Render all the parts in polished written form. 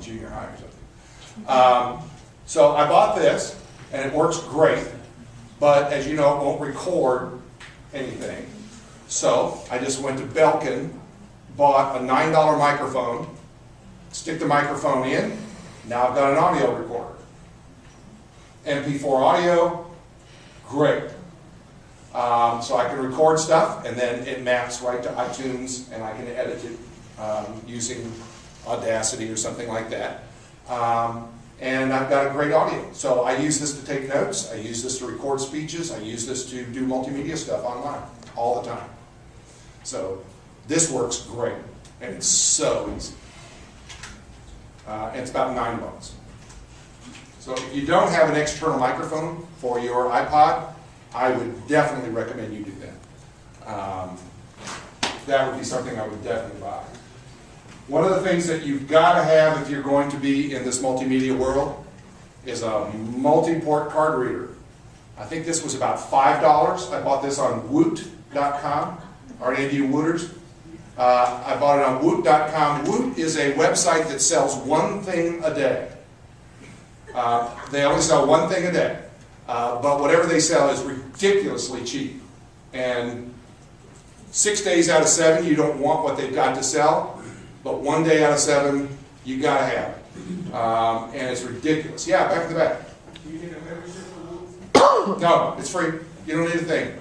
junior high or something. So I bought this, and it works great, but as you know, it won't record anything. So I just went to Belkin, bought a $9 microphone, stick the microphone in, now I've got an audio recorder. MP4 audio, great. So I can record stuff, and then it maps right to iTunes, and I can edit it using Audacity or something like that. And I've got a great audio. So I use this to take notes, I use this to record speeches, I use this to do multimedia stuff online all the time. So this works great, and it's so easy. And it's about $9. So if you don't have an external microphone for your iPod, I would definitely recommend you do that. That would be something I would definitely buy. One of the things that you've got to have if you're going to be in this multimedia world is a multi-port card reader. I think this was about $5. I bought this on woot.com. Are any of you Wooters? I bought it on woot.com. Woot is a website that sells one thing a day. They only sell one thing a day. But whatever they sell is ridiculously cheap. And 6 days out of 7, you don't want what they've got to sell. But 1 day out of 7, you got to have it. And it's ridiculous. Yeah, back to the back. Do you need a membership for Woot? No, it's free. You don't need a thing.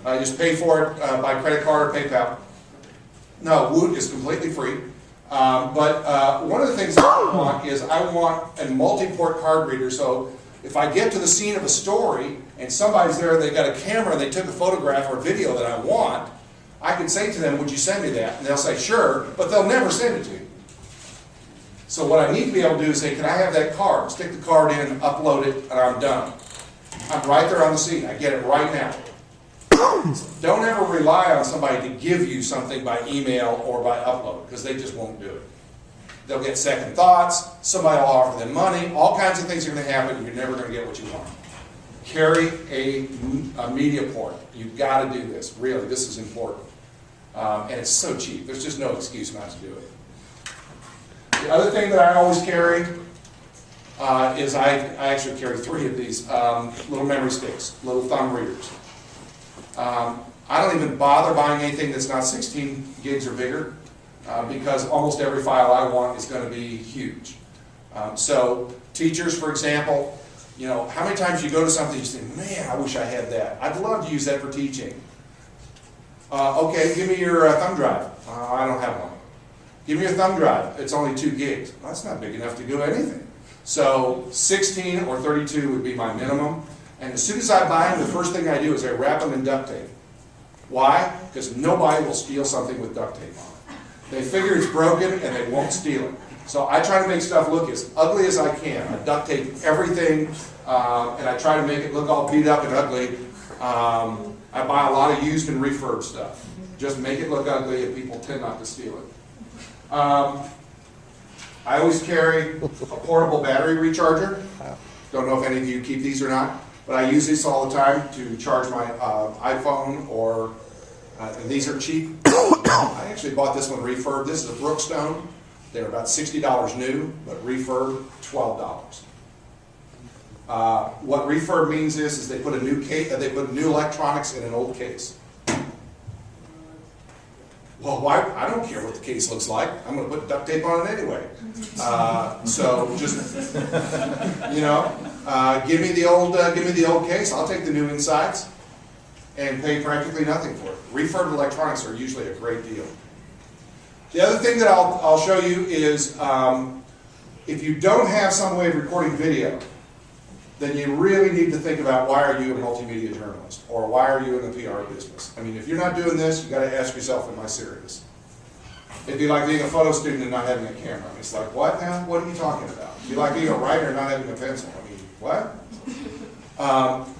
Just pay for it by credit card or PayPal. No, Woot is completely free. But one of the things I want is I want a multi-port card reader. So if I get to the scene of a story and somebody's there, they've got a camera and they took a photograph or a video that I want, I can say to them, would you send me that? And they'll say, sure, but they'll never send it to you. So what I need to be able to do is say, can I have that card? Stick the card in, upload it, and I'm done. I'm right there on the scene. I get it right now. So don't ever rely on somebody to give you something by email or by upload, because they just won't do it. They'll get second thoughts, somebody will offer them money, all kinds of things are going to happen, and you're never going to get what you want. Carry a media port. You've got to do this. Really, this is important. And it's so cheap. There's just no excuse not to do it. The other thing that I always carry is I actually carry 3 of these little memory sticks, little thumb readers. I don't even bother buying anything that's not 16 gigs or bigger because almost every file I want is going to be huge. So teachers, for example, you know, how many times you go to something and you say, man, I wish I had that. I'd love to use that for teaching. Okay, give me your thumb drive. I don't have one. Give me your thumb drive. It's only 2 gigs. Well, that's not big enough to do anything. So 16 or 32 would be my minimum. And as soon as I buy them, the first thing I do is I wrap them in duct tape. Why? Because nobody will steal something with duct tape on it. They figure it's broken and they won't steal it. So I try to make stuff look as ugly as I can. I duct tape everything and I try to make it look all beat up and ugly. I buy a lot of used and refurb stuff. Just make it look ugly and people tend not to steal it. I always carry a portable battery recharger. Don't know if any of you keep these or not, but I use these all the time to charge my iPhone or, these are cheap. I actually bought this one refurb. This is a Brookstone. They're about $60 new, but refurb, $12. What refurb means is they put a new case, they put new electronics in an old case. Well, why? I don't care what the case looks like. I'm going to put duct tape on it anyway. So just, you know, give me the old case. I'll take the new insides and pay practically nothing for it. Refurbed electronics are usually a great deal. The other thing that I'll show you is if you don't have some way of recording video, then you really need to think about why are you a multimedia journalist or why are you in the PR business. I mean, if you're not doing this, you've got to ask yourself, am I serious? It'd be like being a photo student and not having a camera. It's like, what now? What are you talking about? It'd be like being a writer and not having a pencil. I mean, what?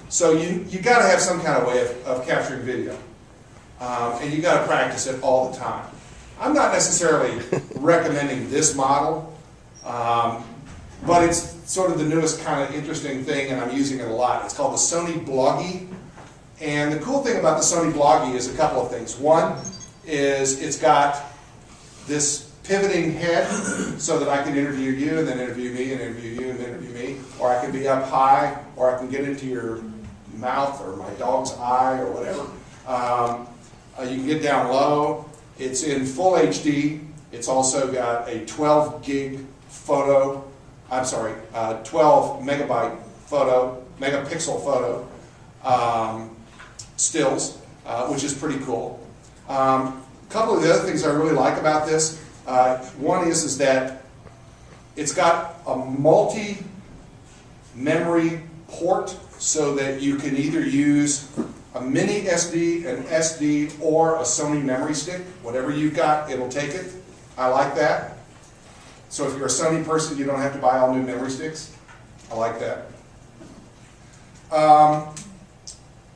So you got to have some kind of way of capturing video. And you got to practice it all the time. I'm not necessarily recommending this model, but it's sort of the newest kind of interesting thing, and I'm using it a lot. It's called the Sony Bloggie. And the cool thing about the Sony Bloggie is a couple of things. One is it's got this pivoting head so that I can interview you and then interview me and interview you and interview me. Or I can be up high, or I can get into your mouth or my dog's eye or whatever. You can get down low. It's in full HD. It's also got a 12 gig photo, 12 megabyte photo, megapixel photo stills, which is pretty cool. A couple of the other things I really like about this, one is that it's got a multi-memory port so that you can either use a mini SD, an SD, or a Sony memory stick. Whatever you've got, it'll take it. I like that. So if you're a Sony person, you don't have to buy all new memory sticks. I like that.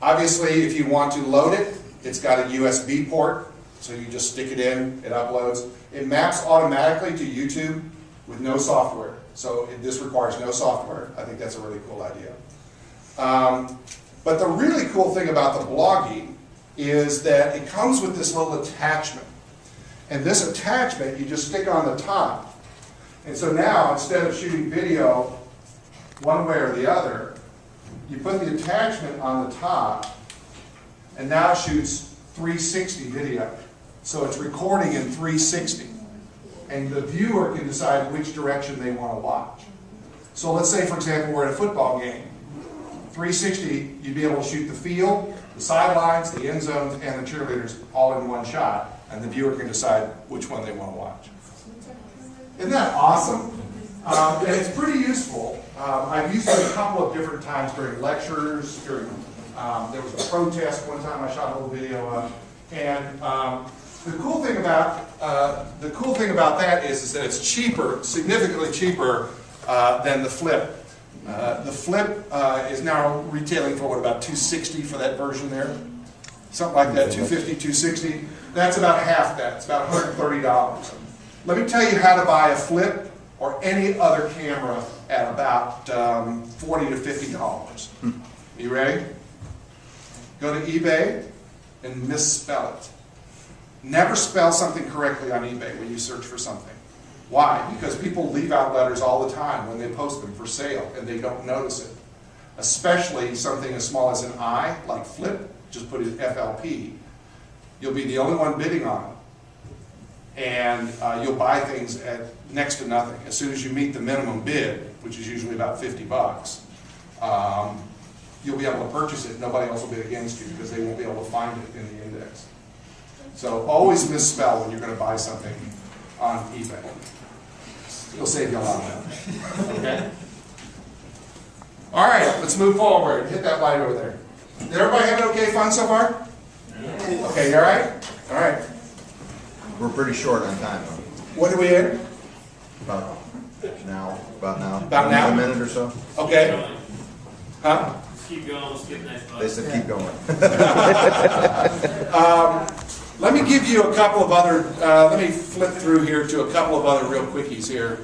Obviously, if you want to load it, it's got a USB port, so you just stick it in, it uploads. It maps automatically to YouTube with no software. So this requires no software. I think that's a really cool idea. But the really cool thing about the blogging is that it comes with this little attachment. And this attachment you just stick on the top. And so now, instead of shooting video one way or the other, you put the attachment on the top, and now it shoots 360 video. So it's recording in 360. And the viewer can decide which direction they want to watch. So let's say, for example, we're at a football game. 360, you'd be able to shoot the field, the sidelines, the end zones, and the cheerleaders all in one shot. And the viewer can decide which one they want to watch. Isn't that awesome? And it's pretty useful. I've used it a couple of different times during lectures. There was a protest one time I shot a little video of. And the cool thing about that is that it's cheaper, significantly cheaper than the Flip. The Flip is now retailing for about $260 for that version there, something like that, $250, $260. That's about half that. It's about $130. Let me tell you how to buy a Flip or any other camera at about $40 to $50. You ready? Go to eBay and misspell it. Never spell something correctly on eBay when you search for something. Why? Because people leave out letters all the time when they post them for sale and they don't notice it. Especially something as small as an I, like Flip, just put in FLP. You'll be the only one bidding on it. And you'll buy things at next to nothing. As soon as you meet the minimum bid, which is usually about $50, you'll be able to purchase it. Nobody else will bid against you because they won't be able to find it in the index. So always misspell when you're going to buy something on eBay. It'll save you a lot of money. Okay? All right, let's move forward. Hit that light over there. Did everybody have an okay fun so far? Okay, you all right? All right. We're pretty short on time, though. What are we in? About now. About now. About now? A minute or so. Okay. Huh? Just keep going, let's get next They said keep going. Let me give you a couple of other, let me flip through here to a couple of other real quickies here.